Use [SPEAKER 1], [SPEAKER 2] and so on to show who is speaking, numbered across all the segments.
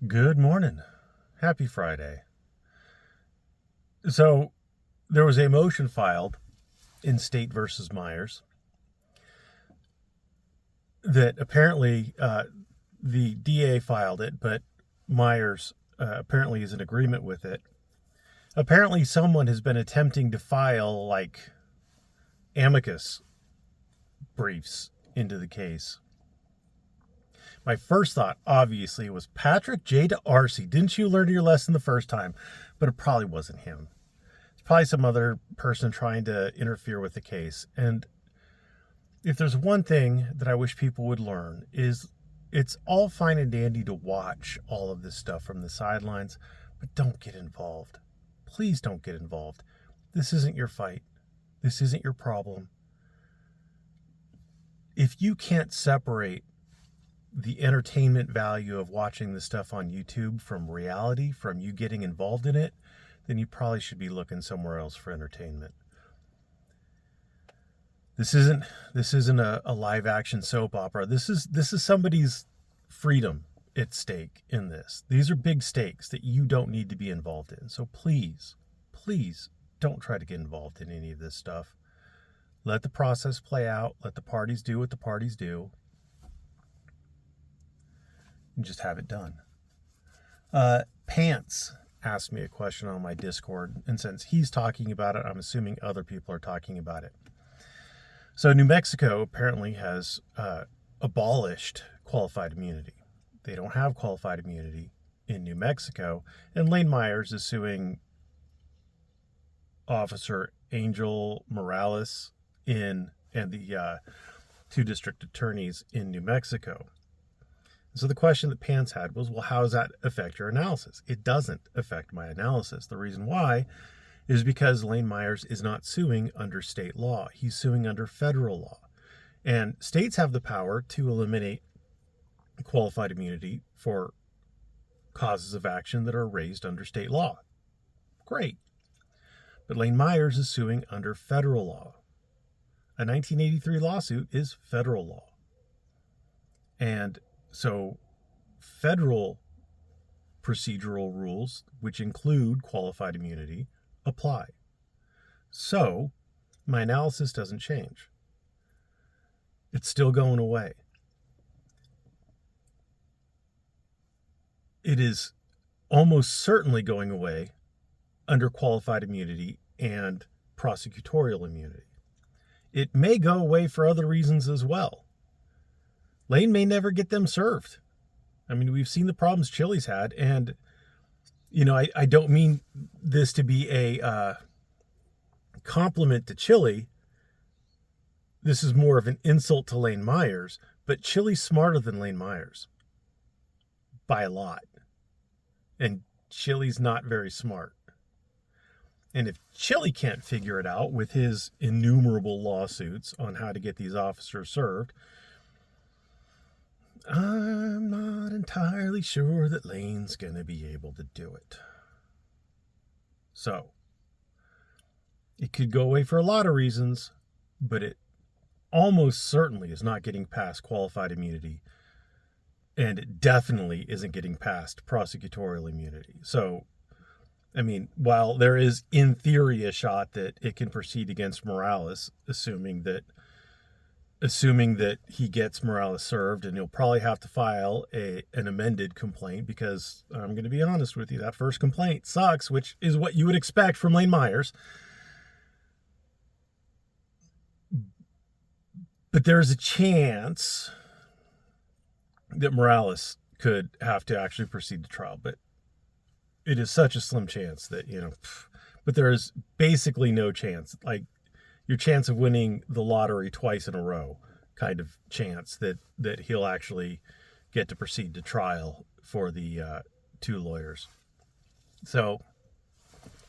[SPEAKER 1] Good morning. Happy Friday. So, there was a motion filed in State versus Myers that apparently the DA filed it, but Myers apparently is in agreement with it. Apparently, someone has been attempting to file like amicus briefs into the case. My first thought, obviously, was Patrick J. D'Arcy. Didn't you learn your lesson the first time? But it probably wasn't him. It's probably some other person trying to interfere with the case. And if there's one thing that I wish people would learn is it's all fine and dandy to watch all of this stuff from the sidelines, but don't get involved. Please don't get involved. This isn't your fight. This isn't your problem. If you can't separate the entertainment value of watching this stuff on YouTube from reality, from you getting involved in it, then you probably should be looking somewhere else for entertainment. This isn't a live action soap opera. This is somebody's freedom at stake in this. These are big stakes that you don't need to be involved in. So please don't try to get involved in any of this stuff. Let the process play out. Let the parties do what the parties do. And just have it done. Pants asked me a question on my Discord, and since he's talking about it, I'm assuming other people are talking about it. So New Mexico apparently has abolished qualified immunity. They don't have qualified immunity in New Mexico, and Lane Myers is suing Officer Angel Morales and the two district attorneys in New Mexico. So the question that Pants had was, well, how does that affect your analysis? It doesn't affect my analysis. The reason why is because Lane Myers is not suing under state law. He's suing under federal law. And states have the power to eliminate qualified immunity for causes of action that are raised under state law. Great. But Lane Myers is suing under federal law. A 1983 lawsuit is federal law. And so federal procedural rules, which include qualified immunity, apply. So my analysis doesn't change. It's still going away. It is almost certainly going away under qualified immunity and prosecutorial immunity. It may go away for other reasons as well. Lane may never get them served. I mean, we've seen the problems Chili's had, and I don't mean this to be a compliment to Chili. This is more of an insult to Lane Myers, but Chili's smarter than Lane Myers by a lot. And Chili's not very smart. And if Chili can't figure it out with his innumerable lawsuits on how to get these officers served, I'm not entirely sure that Lane's going to be able to do it. So, it could go away for a lot of reasons, but it almost certainly is not getting past qualified immunity, and it definitely isn't getting past prosecutorial immunity. So, I mean, while there is in theory a shot that it can proceed against Morales, assuming that he gets Morales served, and he'll probably have to file an amended complaint, because I'm going to be honest with you, that first complaint sucks, which is what you would expect from Lane Myers. But there's a chance that Morales could have to actually proceed to trial, but it is such a slim chance that, but there is basically no chance, like your chance of winning the lottery twice in a row kind of chance that he'll actually get to proceed to trial for the two lawyers. So,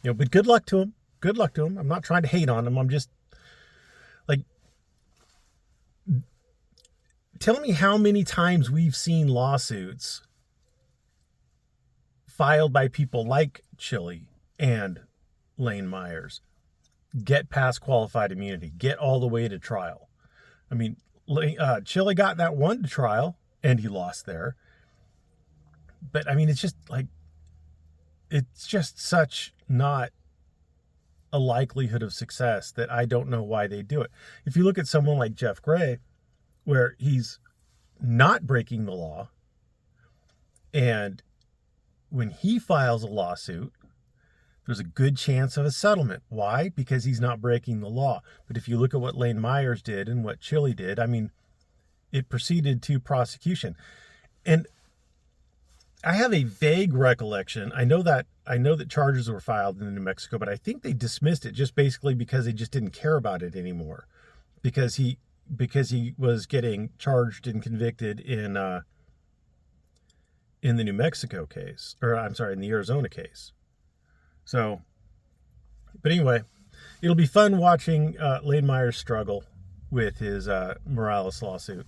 [SPEAKER 1] but good luck to him. Good luck to him. I'm not trying to hate on him. I'm just like, tell me how many times we've seen lawsuits filed by people like Chili and Lane Myers get past qualified immunity, get all the way to trial. I mean, Chili got that one to trial, and he lost there. But I mean, it's just such not a likelihood of success that I don't know why they do it. If you look at someone like Jeff Gray, where he's not breaking the law, and when he files a lawsuit, there's a good chance of a settlement. Why? Because he's not breaking the law. But if you look at what Lane Myers did and what Chile did, I mean, it proceeded to prosecution. And I have a vague recollection. I know that charges were filed in New Mexico, but I think they dismissed it just basically because they just didn't care about it anymore, because he was getting charged and convicted in the New Mexico case, or I'm sorry, in the Arizona case. So, but anyway, it'll be fun watching Lane Myers struggle with his Morales lawsuit.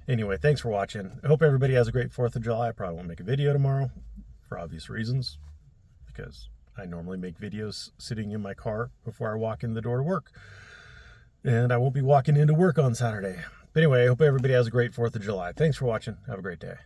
[SPEAKER 1] Anyway, thanks for watching. I hope everybody has a great 4th of July. I probably won't make a video tomorrow for obvious reasons, because I normally make videos sitting in my car before I walk in the door to work. And I won't be walking into work on Saturday. But anyway, I hope everybody has a great 4th of July. Thanks for watching. Have a great day.